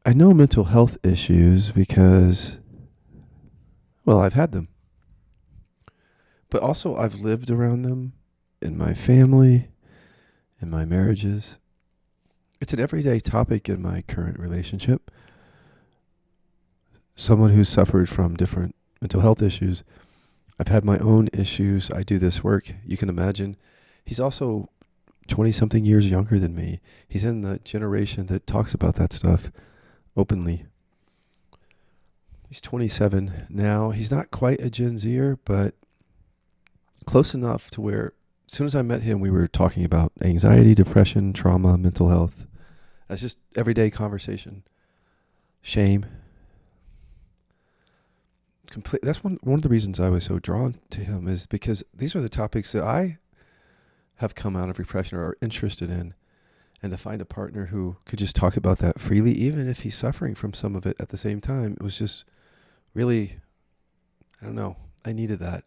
I know mental health issues because, well, I've had them, but also I've lived around them in my family, in my marriages. It's an everyday topic in my current relationship. Someone who's suffered from different mental health issues. I've had my own issues. I do this work. You can imagine. He's also 20 something years younger than me. He's in the generation that talks about that stuff openly. He's 27 now. He's not quite a Gen Zer, but close enough to where as soon as I met him, we were talking about anxiety, depression, trauma, mental health. That's just everyday conversation. Shame. That's one of the reasons I was so drawn to him, is because these are the topics that I have come out of repression or are interested in. And to find a partner who could just talk about that freely, even if he's suffering from some of it at the same time, it was just really, I don't know, I needed that.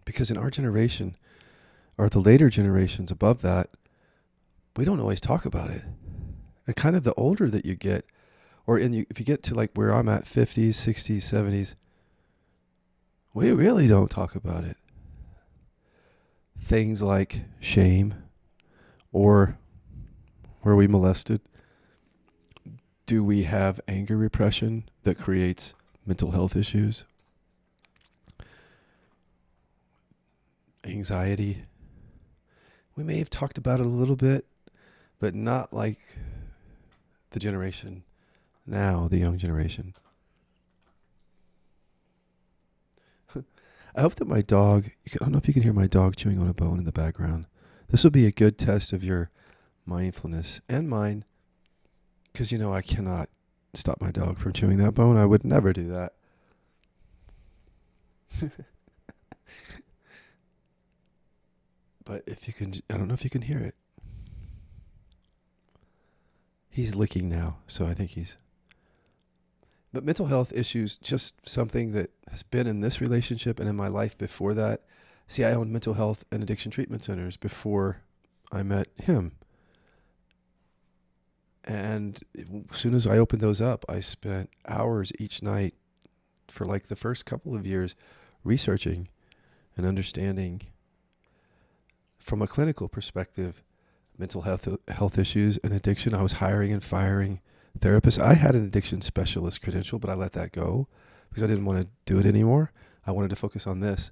Because in our generation, or the later generations above that, we don't always talk about it. And kind of the older that you get, if you get to like where I'm at, 50s, 60s, 70s, we really don't talk about it. Things like shame, or were we molested? Do we have anger repression that creates mental health issues? Anxiety. We may have talked about it a little bit, but not like the generation now, the young generation. I hope that my dog, I don't know if you can hear my dog chewing on a bone in the background. This will be a good test of your mindfulness and mine, because I cannot stop my dog from chewing that bone. I would never do that. But if you can, I don't know if you can hear it. He's licking now, so I think But mental health issues, just something that has been in this relationship and in my life before that. See, I owned mental health and addiction treatment centers before I met him. And as soon as I opened those up, I spent hours each night for like the first couple of years researching and understanding from a clinical perspective mental health issues and addiction. I was hiring and firing therapists. I had an addiction specialist credential, but I let that go because I didn't want to do it anymore. I wanted to focus on this.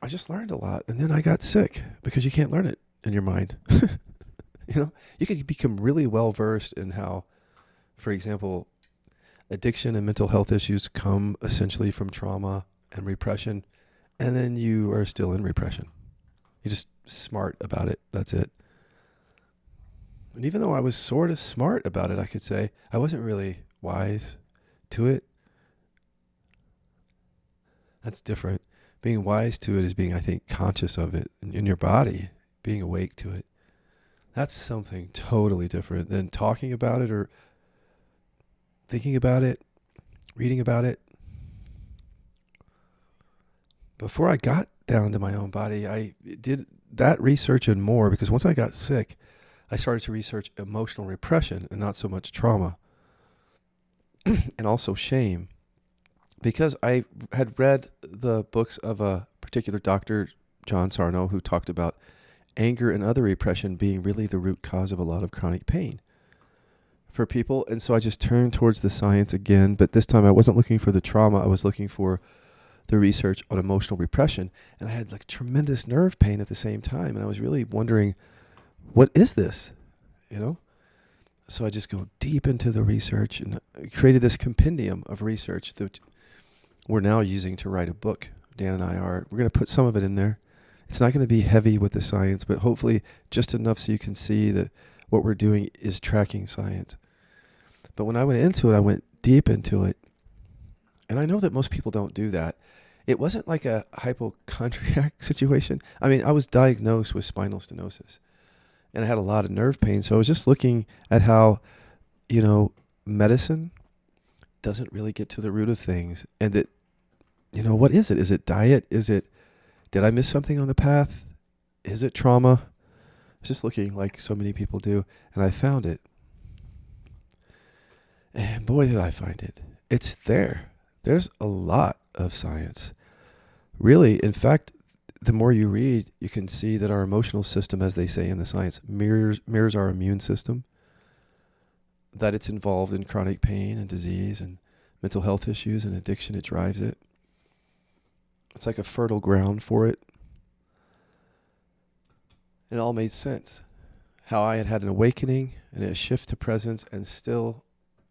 I just learned a lot, and then I got sick because you can't learn it in your mind. You can become really well versed in how, for example, addiction and mental health issues come essentially from trauma and repression, and then you are still in repression. You're just smart about it. That's it. And even though I was sort of smart about it, I could say I wasn't really wise to it. That's different. Being wise to it is being, I think, conscious of it in your body, being awake to it. That's something totally different than talking about it or thinking about it, reading about it. Before I got down to my own body, I did that research and more, because once I got sick, I started to research emotional repression and not so much trauma and also shame, because I had read the books of a particular doctor, John Sarno, who talked about anger and other repression being really the root cause of a lot of chronic pain for people. And so I just turned towards the science again, but this time I wasn't looking for the trauma. I was looking for the research on emotional repression. And I had like tremendous nerve pain at the same time. And I was really wondering, what is this? So I just go deep into the research and created this compendium of research that we're now using to write a book. Dan and I we're going to put some of it in there. It's not going to be heavy with the science, but hopefully just enough so you can see that what we're doing is tracking science. But when I went into it, I went deep into it. And I know that most people don't do that. It wasn't like a hypochondriac situation. I mean, I was diagnosed with spinal stenosis and I had a lot of nerve pain. So I was just looking at how, medicine doesn't really get to the root of things. And that, what is it? Is it diet? Did I miss something on the path? Is it trauma? I was just looking like so many people do, and I found it. And boy, did I find it. It's there. There's a lot of science. Really, in fact, the more you read, you can see that our emotional system, as they say in the science, mirrors our immune system, that it's involved in chronic pain and disease and mental health issues and addiction. It drives it. It's like a fertile ground for it. And it all made sense. How I had had an awakening and a shift to presence, and still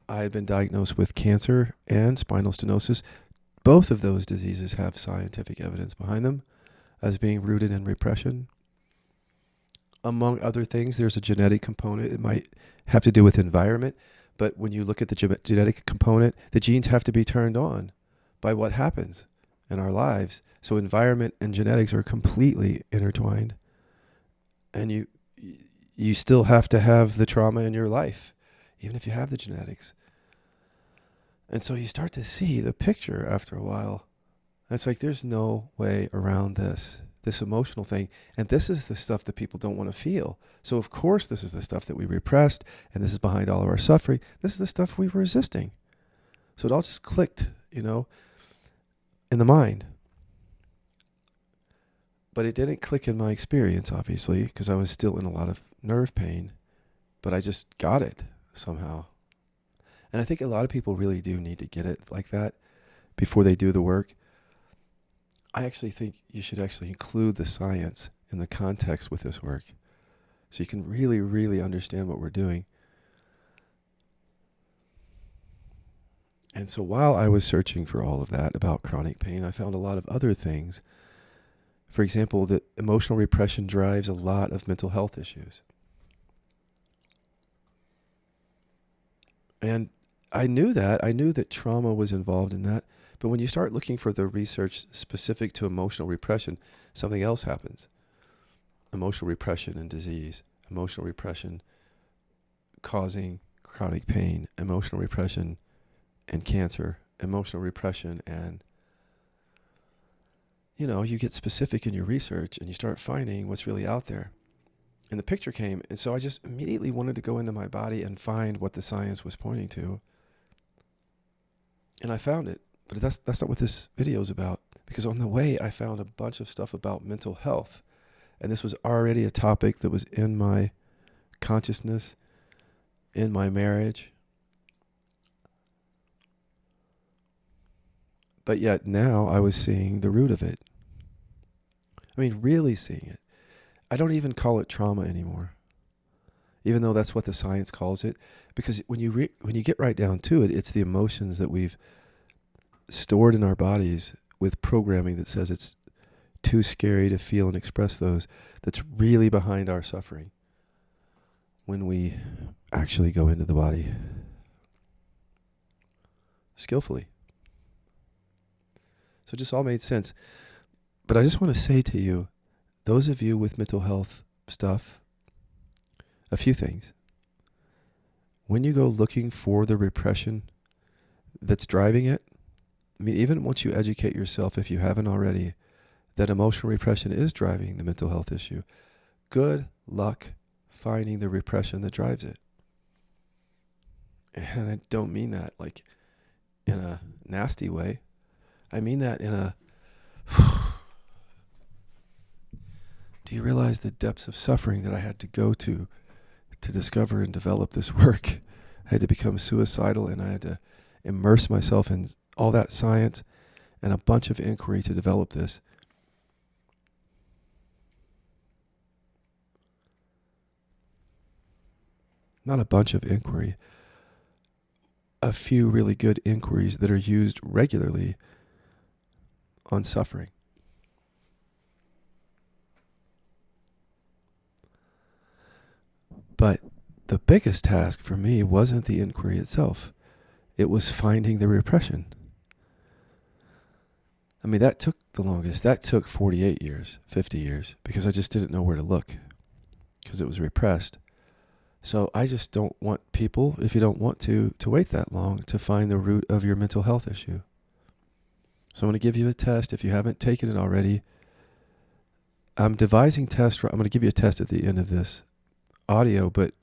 I had been diagnosed with cancer and spinal stenosis. Both of those diseases have scientific evidence behind them as being rooted in repression. Among other things, there's a genetic component. It might have to do with environment, but when you look at the genetic component, the genes have to be turned on by what happens in our lives. So environment and genetics are completely intertwined. And you still have to have the trauma in your life, even if you have the genetics. And so you start to see the picture after a while. And it's like, there's no way around this emotional thing. And this is the stuff that people don't want to feel. So of course, this is the stuff that we repressed, and this is behind all of our suffering. This is the stuff we were resisting. So it all just clicked, in the mind. But it didn't click in my experience, obviously, because I was still in a lot of nerve pain. But I just got it somehow. And I think a lot of people really do need to get it like that before they do the work. I actually think you should actually include the science in the context with this work, so you can really, really understand what we're doing. And so while I was searching for all of that about chronic pain, I found a lot of other things. For example, that emotional repression drives a lot of mental health issues. And I knew that trauma was involved in that. But when you start looking for the research specific to emotional repression, something else happens. Emotional repression and disease, emotional repression causing chronic pain, emotional repression and cancer, emotional repression, and you get specific in your research and you start finding what's really out there. And the picture came, and so I just immediately wanted to go into my body and find what the science was pointing to. And I found it. But that's not what this video is about, because on the way I found a bunch of stuff about mental health, and this was already a topic that was in my consciousness, in my marriage. But yet now I was seeing the root of it. I mean, really seeing it. I don't even call it trauma anymore, even though that's what the science calls it, because when you get right down to it, it's the emotions that we've stored in our bodies with programming that says it's too scary to feel and express those, that's really behind our suffering when we actually go into the body skillfully. So it just all made sense. But I just want to say to you, those of you with mental health stuff, a few things. When you go looking for the repression that's driving it, I mean, even once you educate yourself, if you haven't already, that emotional repression is driving the mental health issue, good luck finding the repression that drives it. And I don't mean that like in a nasty way. I mean that in a, do you realize the depths of suffering that I had to go to discover and develop this work? I had to become suicidal, and I had to immerse myself in all that science and a bunch of inquiry to develop this. Not a bunch of inquiry. A few really good inquiries that are used regularly on suffering. But the biggest task for me wasn't the inquiry itself. It was finding the repression. I mean, that took the longest. That took 48 years, 50 years, because I just didn't know where to look, because it was repressed. So I just don't want people, if you don't want to wait that long to find the root of your mental health issue. So I'm going to give you a test. If you haven't taken it already, I'm devising tests. I'm going to give you a test at the end of this audio, but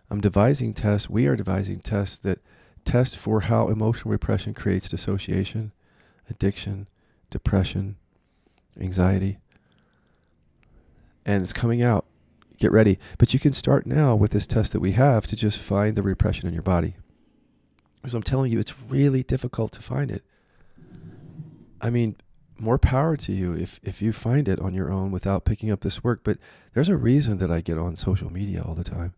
we are devising tests that test for how emotional repression creates dissociation, addiction, depression, anxiety. And it's coming out. Get ready. But you can start now with this test that we have to just find the repression in your body. Because I'm telling you, it's really difficult to find it. I mean, more power to you if you find it on your own without picking up this work. But there's a reason that I get on social media all the time.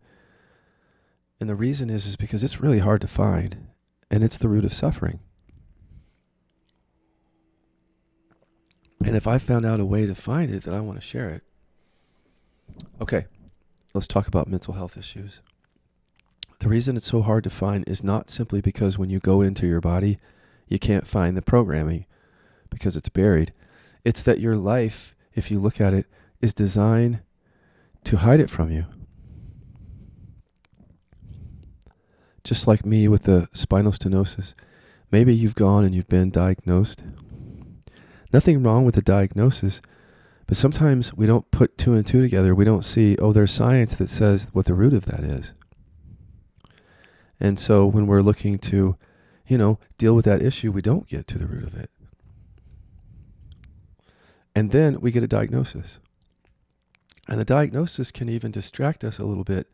And the reason is because it's really hard to find. And it's the root of suffering. And if I found out a way to find it, then I want to share it. Okay, let's talk about mental health issues. The reason it's so hard to find is not simply because when you go into your body, you can't find the programming because it's buried. It's that your life, if you look at it, is designed to hide it from you. Just like me with the spinal stenosis. Maybe you've gone and you've been diagnosed. Nothing wrong with the diagnosis, but sometimes we don't put two and two together. We don't see, there's science that says what the root of that is. And so when we're looking to, deal with that issue, we don't get to the root of it. And then we get a diagnosis. And the diagnosis can even distract us a little bit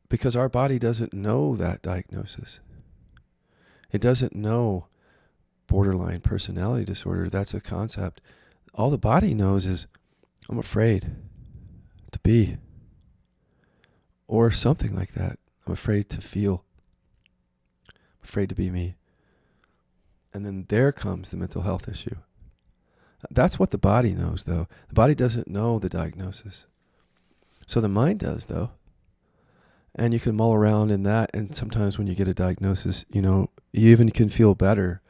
because our body doesn't know that diagnosis. It doesn't know borderline personality disorder. That's a concept. All the body knows is, I'm afraid to be, or something like that. I'm afraid to feel. I'm afraid to be me. And then there comes the mental health issue. That's what the body knows, though. The body doesn't know the diagnosis. So the mind does, though. And you can mull around in that. And sometimes when you get a diagnosis, you even can feel better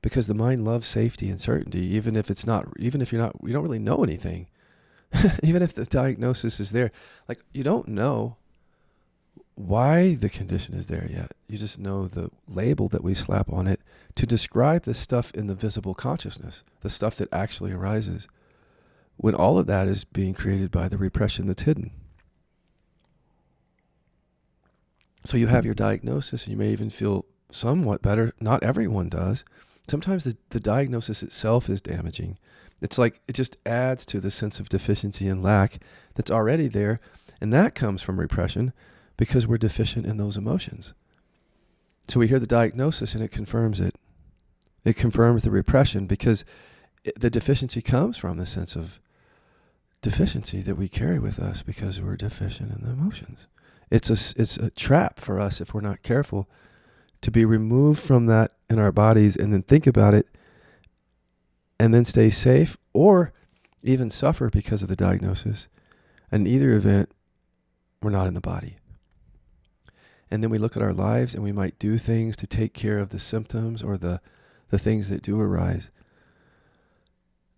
because the mind loves safety and certainty, even if you don't really know anything. Even if the diagnosis is there, like you don't know why the condition is there yet. You just know the label that we slap on it to describe the stuff in the visible consciousness, the stuff that actually arises, when all of that is being created by the repression that's hidden. So you have your diagnosis and you may even feel somewhat better. Not everyone does. Sometimes the diagnosis itself is damaging. It's like it just adds to the sense of deficiency and lack that's already there. And that comes from repression because we're deficient in those emotions. So we hear the diagnosis and it confirms it. It confirms the repression because the deficiency comes from the sense of deficiency that we carry with us because we're deficient in the emotions. It's a trap for us if we're not careful to be removed from that in our bodies and then think about it and then stay safe or even suffer because of the diagnosis. In either event, we're not in the body. And then we look at our lives and we might do things to take care of the symptoms or the things that do arise.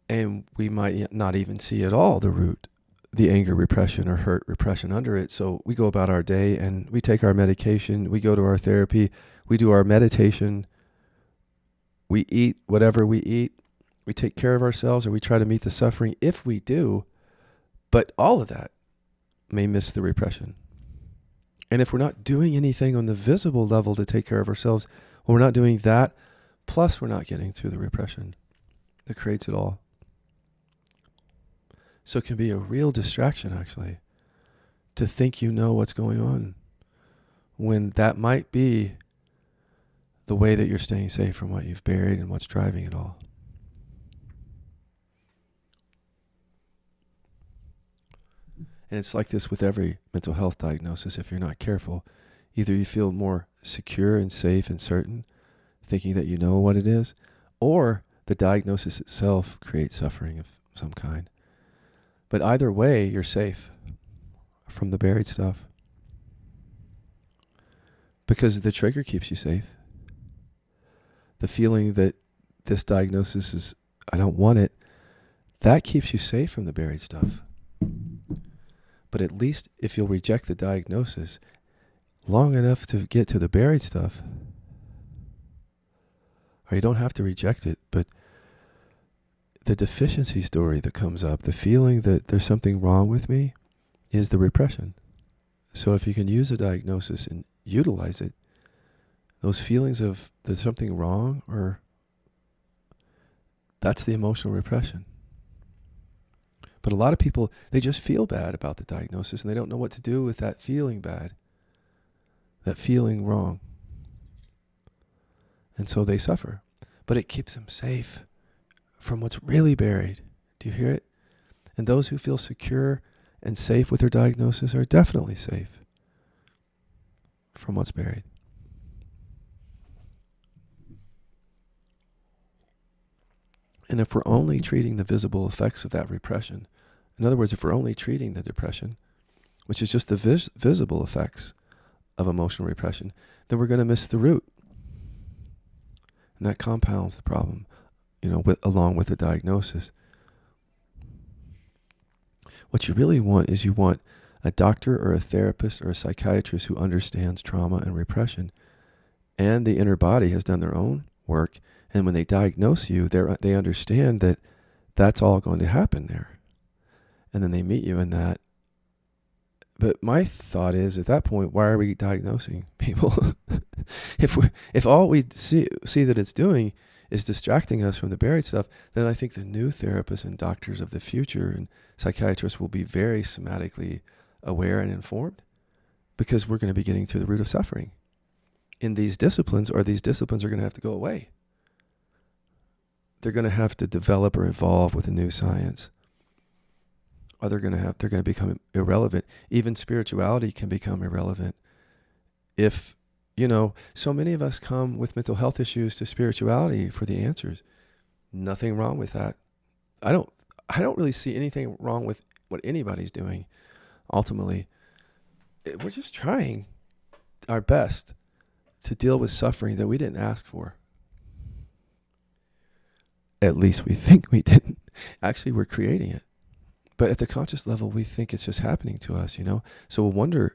And we might not even see at all the root, the anger repression or hurt repression under it. So we go about our day and we take our medication, we go to our therapy, we do our meditation, we eat whatever we eat, we take care of ourselves or we try to meet the suffering if we do, but all of that may miss the repression. And if we're not doing anything on the visible level to take care of ourselves, well, we're not doing that, plus we're not getting to the repression that creates it all. So it can be a real distraction, actually, to think you know what's going on when that might be the way that you're staying safe from what you've buried and what's driving it all. And it's like this with every mental health diagnosis if you're not careful. Either you feel more secure and safe and certain, thinking that you know what it is, or the diagnosis itself creates suffering of some kind. But either way, you're safe from the buried stuff. Because the trigger keeps you safe. The feeling that this diagnosis is, I don't want it, that keeps you safe from the buried stuff. But at least if you'll reject the diagnosis long enough to get to the buried stuff, or you don't have to reject it, but the deficiency story that comes up, the feeling that there's something wrong with me, is the repression. So if you can use a diagnosis and utilize it, those feelings of there's something wrong, or that's the emotional repression. But a lot of people, they just feel bad about the diagnosis and they don't know what to do with that feeling bad, that feeling wrong. And so they suffer. But it keeps them safe from what's really buried. Do you hear it? And those who feel secure and safe with their diagnosis are definitely safe from what's buried. And if we're only treating the visible effects of that repression, in other words, if we're only treating the depression, which is just the visible effects of emotional repression, then we're going to miss the root. And that compounds the problem, along with the diagnosis. What you really want is you want a doctor or a therapist or a psychiatrist who understands trauma and repression, and the inner body has done their own work. And when they diagnose you, they understand that that's all going to happen there. And then they meet you in that. But my thought is, at that point, why are we diagnosing people? If all we see that it's doing is distracting us from the buried stuff, then I think the new therapists and doctors of the future and psychiatrists will be very somatically aware and informed, because we're going to be getting to the root of suffering in these disciplines, or these disciplines are going to have to go away. They're going to have to develop or evolve with a new science. Or they're going to become irrelevant. Even spirituality can become irrelevant if, so many of us come with mental health issues to spirituality for the answers. Nothing wrong with that. I don't really see anything wrong with what anybody's doing. Ultimately, we're just trying our best to deal with suffering that we didn't ask for. At least we think we didn't. Actually, we're creating it. But at the conscious level, we think it's just happening to us, So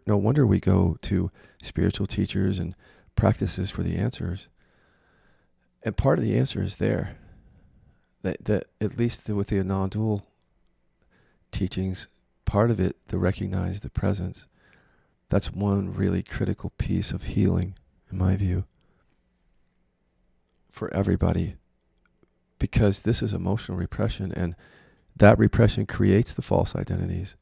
no wonder we go to spiritual teachers and practices for the answers. And part of the answer is there. That at least with the non-dual teachings, part of it, to recognize the presence. That's one really critical piece of healing, in my view, for everybody. Because this is emotional repression, and that repression creates the false identities.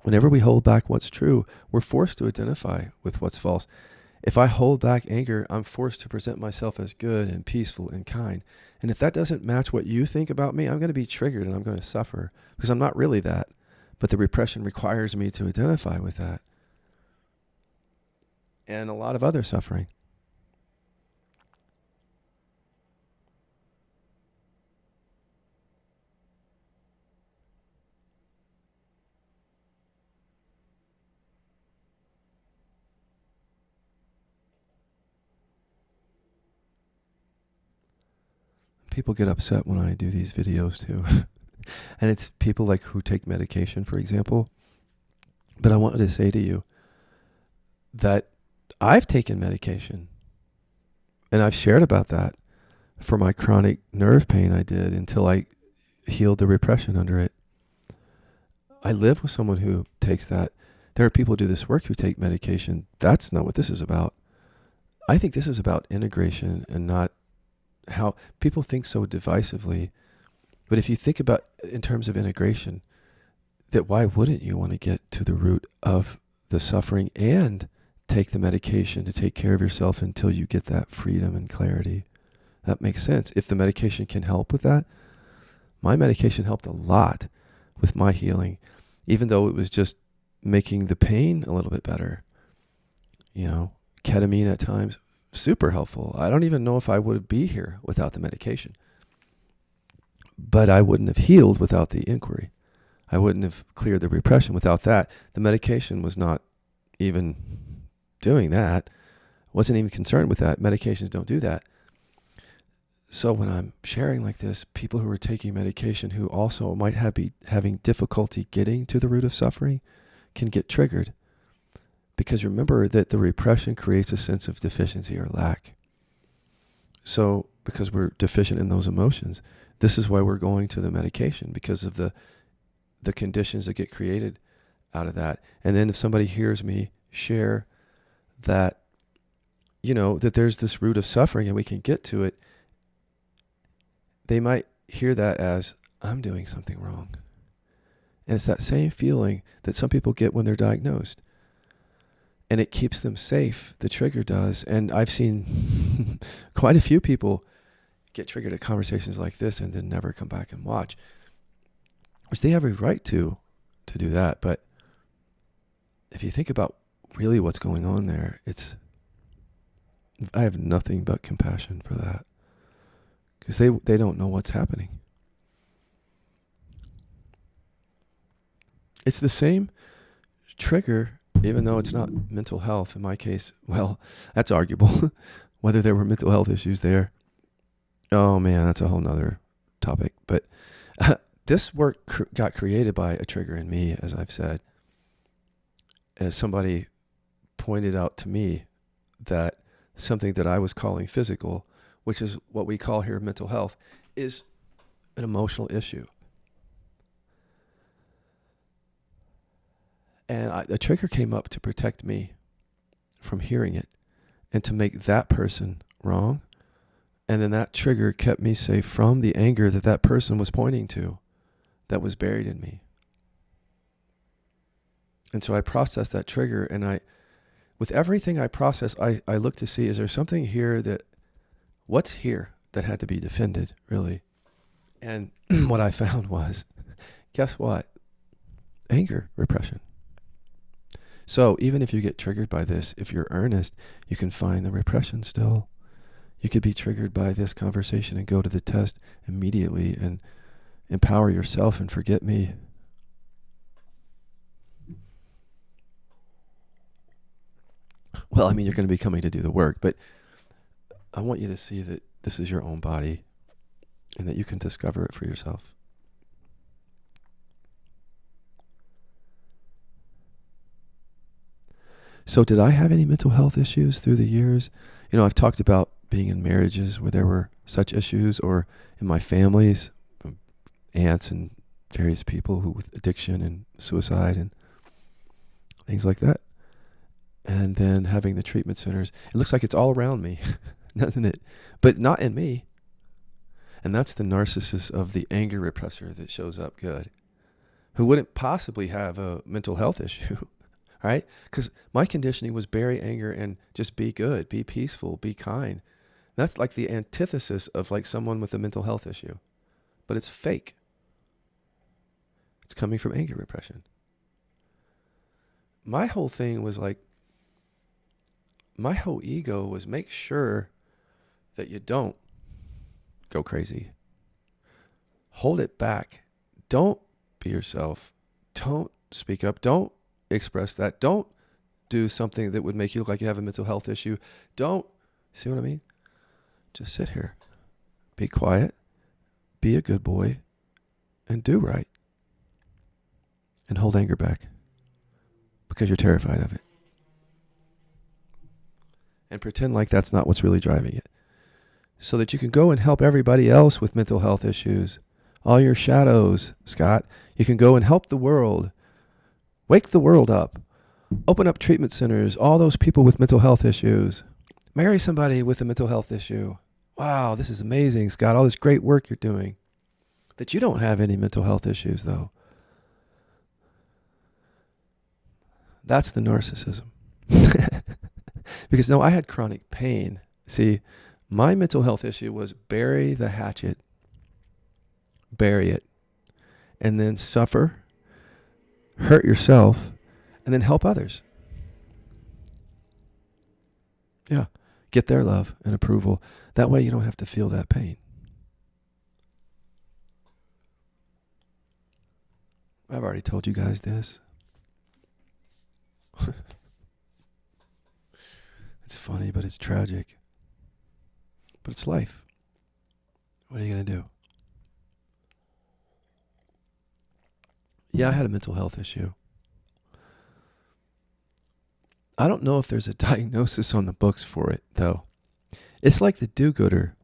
Whenever we hold back what's true, we're forced to identify with what's false. If I hold back anger, I'm forced to present myself as good and peaceful and kind. And if that doesn't match what you think about me, I'm going to be triggered and I'm going to suffer, because I'm not really that. But the repression requires me to identify with that. And a lot of other suffering. People get upset when I do these videos too. And it's people like who take medication, for example. But I wanted to say to you that I've taken medication, and I've shared about that for my chronic nerve pain I did until I healed the repression under it. I live with someone who takes that. There are people who do this work who take medication. That's not what this is about. I think this is about integration, and not how people think so divisively. But if you think about in terms of integration, that why wouldn't you want to get to the root of the suffering and take the medication to take care of yourself until you get that freedom and clarity? That makes sense. If the medication can help with that, my medication helped a lot with my healing, even though it was just making the pain a little bit better. Ketamine at times, super helpful. I don't even know if I would be here without the medication. But I wouldn't have healed without the inquiry. I wouldn't have cleared the repression without that. The medication was not even doing that. Wasn't even concerned with that. Medications don't do that. So when I'm sharing like this, people who are taking medication who also might be having difficulty getting to the root of suffering can get triggered. Because remember that the repression creates a sense of deficiency or lack. So because we're deficient in those emotions, this is why we're going to the medication, because of the conditions that get created out of that. And then if somebody hears me share that that there's this root of suffering and we can get to it, they might hear that as, I'm doing something wrong. And it's that same feeling that some people get when they're diagnosed. And it keeps them safe. The trigger does. And I've seen quite a few people get triggered at conversations like this and then never come back and watch, which they have a right to do that. But if you think about really what's going on there, I have nothing but compassion for that, because they don't know what's happening. It's the same trigger, even though it's not mental health. In my case, well, that's arguable, whether there were mental health issues there. Oh man, that's a whole nother topic. But this work got created by a trigger in me, as I've said, as somebody pointed out to me that something that I was calling physical, which is what we call here mental health, is an emotional issue. And the trigger came up to protect me from hearing it and to make that person wrong. And then that trigger kept me safe from the anger that person was pointing to that was buried in me. And so I processed that trigger, and with everything I process, I look to see, is there something here what's here that had to be defended, really? And what I found was, guess what? Anger, repression. So even if you get triggered by this, if you're earnest, you can find the repression still. You could be triggered by this conversation and go to the test immediately and empower yourself and forget me. Well, I mean, you're going to be coming to do the work, but I want you to see that this is your own body and that you can discover it for yourself. So did I have any mental health issues through the years? I've talked about being in marriages where there were such issues, or in my families, aunts and various people who with addiction and suicide and things like that. And then having the treatment centers. It looks like it's all around me, doesn't it? But not in me. And that's the narcissist of the anger repressor that shows up good, who wouldn't possibly have a mental health issue. Right? Because my conditioning was bury anger and just be good, be peaceful, be kind. That's like the antithesis of like someone with a mental health issue. But it's fake. It's coming from anger repression. My whole thing was like, my whole ego was make sure that you don't go crazy. Hold it back. Don't be yourself. Don't speak up. Don't express that. Don't do something that would make you look like you have a mental health issue. Don't, see what I mean? Just sit here, be quiet, be a good boy, and do right. And hold anger back because you're terrified of it. And pretend like that's not what's really driving it, so that you can go and help everybody else with mental health issues. All your shadows, Scott, you can go and help the world. Wake the world up. Open up treatment centers. All those people with mental health issues. Marry somebody with a mental health issue. Wow, this is amazing, Scott. All this great work you're doing. That you don't have any mental health issues, though. That's the narcissism. Because no, I had chronic pain. See, my mental health issue was bury the hatchet. Bury it. And then suffer. Hurt yourself, and then help others. Yeah. Get their love and approval. That way you don't have to feel that pain. I've already told you guys this. It's funny, but it's tragic. But it's life. What are you going to do? Yeah, I had a mental health issue. I don't know if there's a diagnosis on the books for it, though. It's like the do-gooder.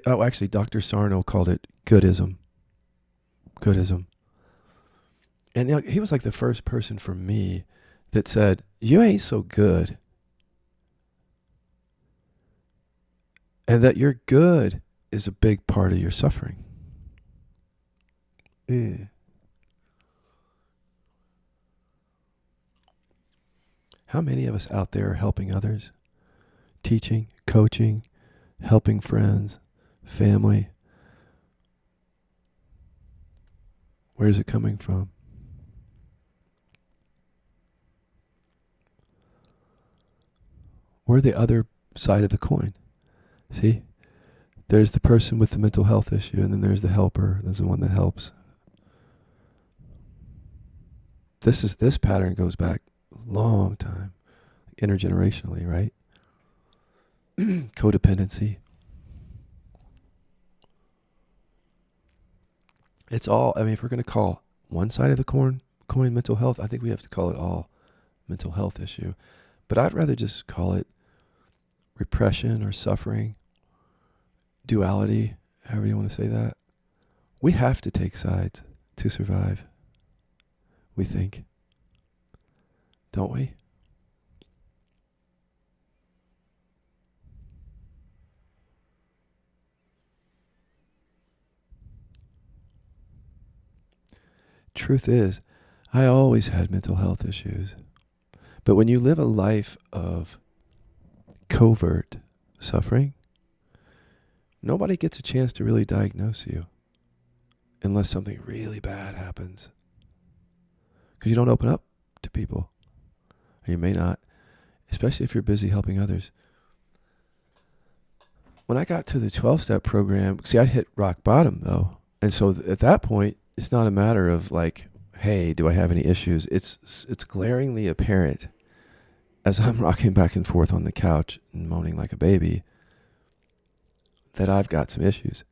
Actually, Dr. Sarno called it goodism. Goodism. And he was like the first person for me that said, you ain't so good. And that your good is a big part of your suffering. Yeah. How many of us out there are helping others? Teaching, coaching, helping friends, family. Where is it coming from? We're the other side of the coin. See? There's the person with the mental health issue, and then there's the helper. There's the one that helps. This pattern goes back a long time, intergenerationally, right? Codependency. It's all, I mean, if we're going to call one side of the coin mental health, I think we have to call it all mental health issue. But I'd rather just call it repression or suffering, duality, however you want to say that. We have to take sides to survive, we think. Don't we? Truth is, I always had mental health issues. But when you live a life of covert suffering, nobody gets a chance to really diagnose you unless something really bad happens. Because you don't open up to people. Or you may not, especially if you're busy helping others. When I got to the 12-step program, see, I hit rock bottom, though. And so at that point, it's not a matter of like, hey, do I have any issues? It's glaringly apparent as I'm rocking back and forth on the couch and moaning like a baby that I've got some issues.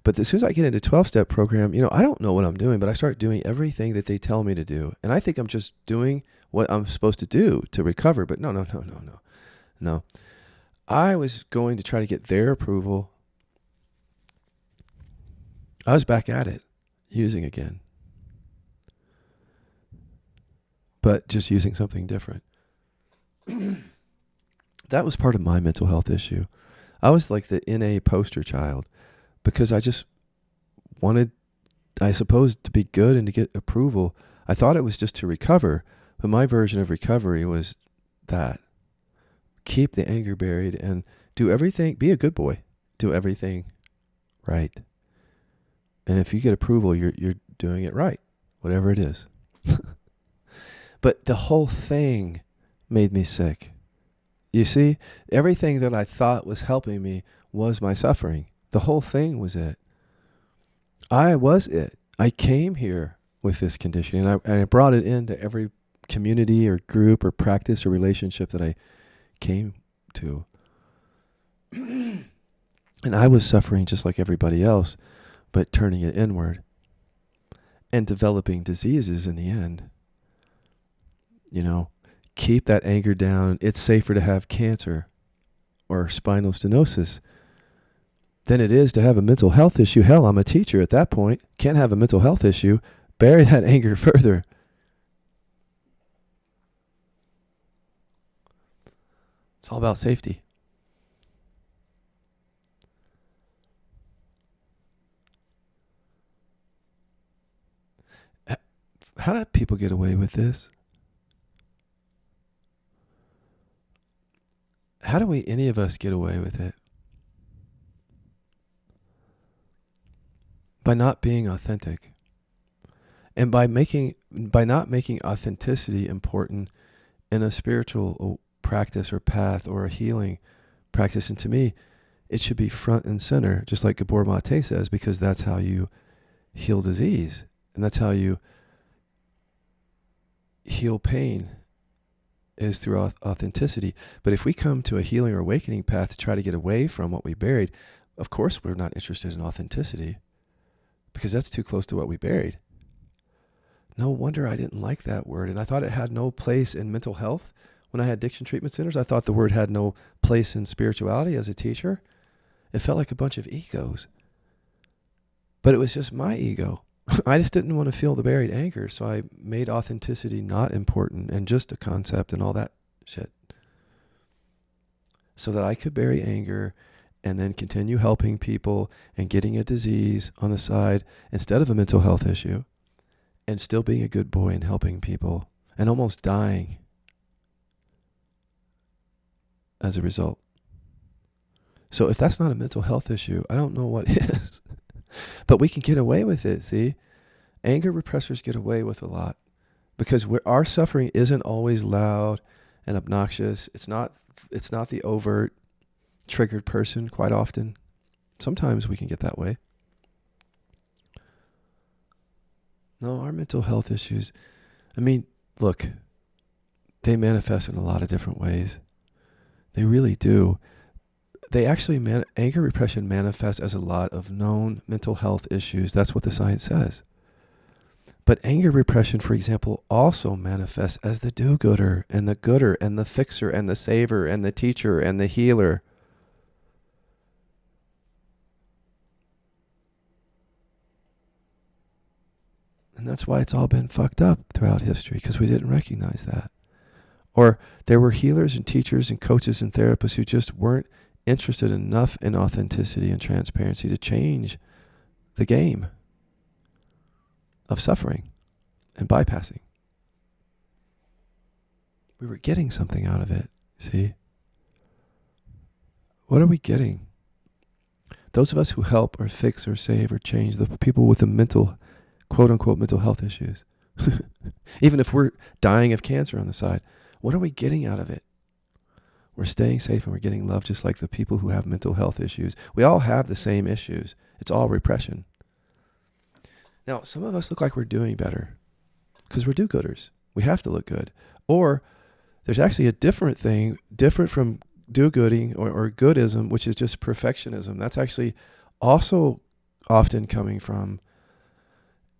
But as soon as I get into 12-step program, I don't know what I'm doing, but I start doing everything that they tell me to do. And I think I'm just doing what I'm supposed to do to recover. But no. I was going to try to get their approval. I was back at it, using again. But just using something different. That was part of my mental health issue. I was like the NA poster child because I just wanted, I suppose, to be good and to get approval. I thought it was just to recover, but my version of recovery was that. Keep the anger buried and do everything, be a good boy, do everything right. And if you get approval, you're doing it right, whatever it is. But the whole thing made me sick. You see, everything that I thought was helping me was my suffering. The whole thing was it. I was it. I came here with this condition, and I brought it into every community or group or practice or relationship that I came to. And I was suffering just like everybody else, but turning it inward and developing diseases in the end. Keep that anger down. It's safer to have cancer or spinal stenosis than it is to have a mental health issue. Hell, I'm a teacher at that point. Can't have a mental health issue. Bury that anger further. It's all about safety. How do people get away with this? How do any of us get away with it? By not being authentic. And by not making authenticity important in a spiritual practice or path or a healing practice. And to me, it should be front and center, just like Gabor Mate says, because that's how you heal disease. And that's how you heal pain, is through authenticity. But if we come to a healing or awakening path to try to get away from what we buried, of course we're not interested in authenticity because that's too close to what we buried. No wonder I didn't like that word. And I thought it had no place in mental health. When I had addiction treatment centers, I thought the word had no place in spirituality as a teacher. It felt like a bunch of egos. But it was just my ego. I just didn't want to feel the buried anger, so I made authenticity not important and just a concept and all that shit. So that I could bury anger and then continue helping people and getting a disease on the side instead of a mental health issue, and still being a good boy and helping people and almost dying as a result. So if that's not a mental health issue, I don't know what is. But we can get away with it, see? Anger repressors get away with a lot because our suffering isn't always loud and obnoxious. It's not the overt, triggered person quite often. Sometimes we can get that way. No, our mental health issues, I mean, look, they manifest in a lot of different ways. They really do. They actually, anger repression manifests as a lot of known mental health issues. That's what the science says. But anger repression, for example, also manifests as the do-gooder and the fixer and the saver and the teacher and the healer. And that's why it's all been fucked up throughout history, because we didn't recognize that. Or there were healers and teachers and coaches and therapists who just weren't interested enough in authenticity and transparency to change the game of suffering and bypassing. We were getting something out of it, see? What are we getting? Those of us who help or fix or save or change the people with the mental, quote unquote, mental health issues, even if we're dying of cancer on the side, what are we getting out of it? We're staying safe and we're getting love, just like the people who have mental health issues. We all have the same issues. It's all repression. Now, some of us look like we're doing better because we're do-gooders. We have to look good. Or there's actually a different thing, different from do-gooding or goodism, which is just perfectionism. That's actually also often coming from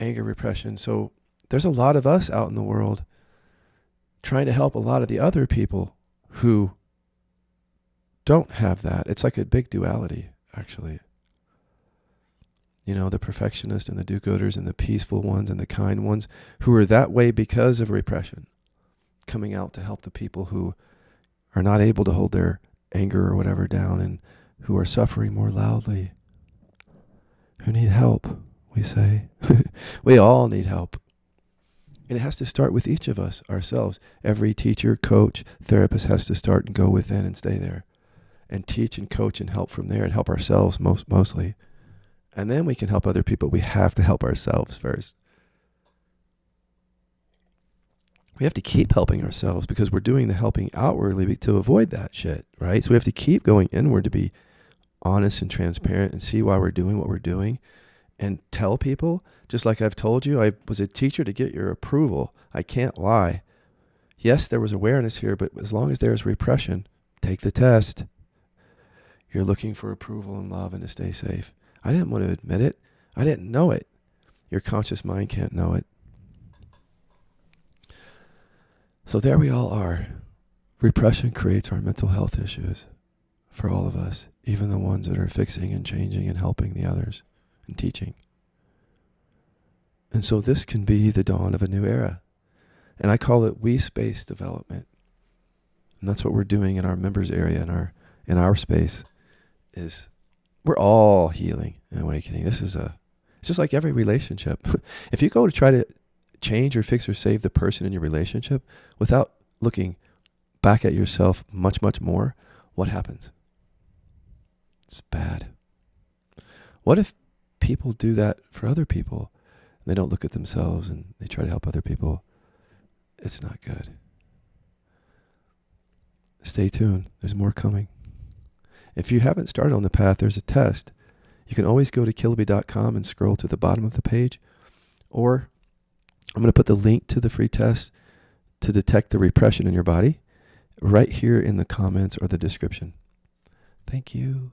anger repression. So there's a lot of us out in the world trying to help a lot of the other people who don't have that. It's like a big duality, actually. You know, the perfectionists and the do-gooders and the peaceful ones and the kind ones who are that way because of repression, coming out to help the people who are not able to hold their anger or whatever down and who are suffering more loudly, who need help, we say. We all need help. And it has to start with each of us, ourselves. Every teacher, coach, therapist has to start and go within and stay there and teach and coach and help from there and help ourselves mostly. And then we can help other people. We have to help ourselves first. We have to keep helping ourselves because we're doing the helping outwardly to avoid that shit, right? So we have to keep going inward to be honest and transparent and see why we're doing what we're doing and tell people, just like I've told you, I was a teacher to get your approval. I can't lie. Yes, there was awareness here, but as long as there's repression, take the test. You're looking for approval and love and to stay safe. I didn't want to admit it. I didn't know it. Your conscious mind can't know it. So there we all are. Repression creates our mental health issues for all of us, even the ones that are fixing and changing and helping the others and teaching. And so this can be the dawn of a new era. And I call it we space development. And that's what we're doing in our members area, in our space, is we're all healing and awakening. It's just like every relationship. If you go to try to change or fix or save the person in your relationship without looking back at yourself much, much more, what happens? It's bad. What if people do that for other people and they don't look at themselves and they try to help other people? It's not good. Stay tuned. There's more coming. If you haven't started on the path, there's a test. You can always go to Kiloby.com and scroll to the bottom of the page, or I'm going to put the link to the free test to detect the repression in your body right here in the comments or the description. Thank you.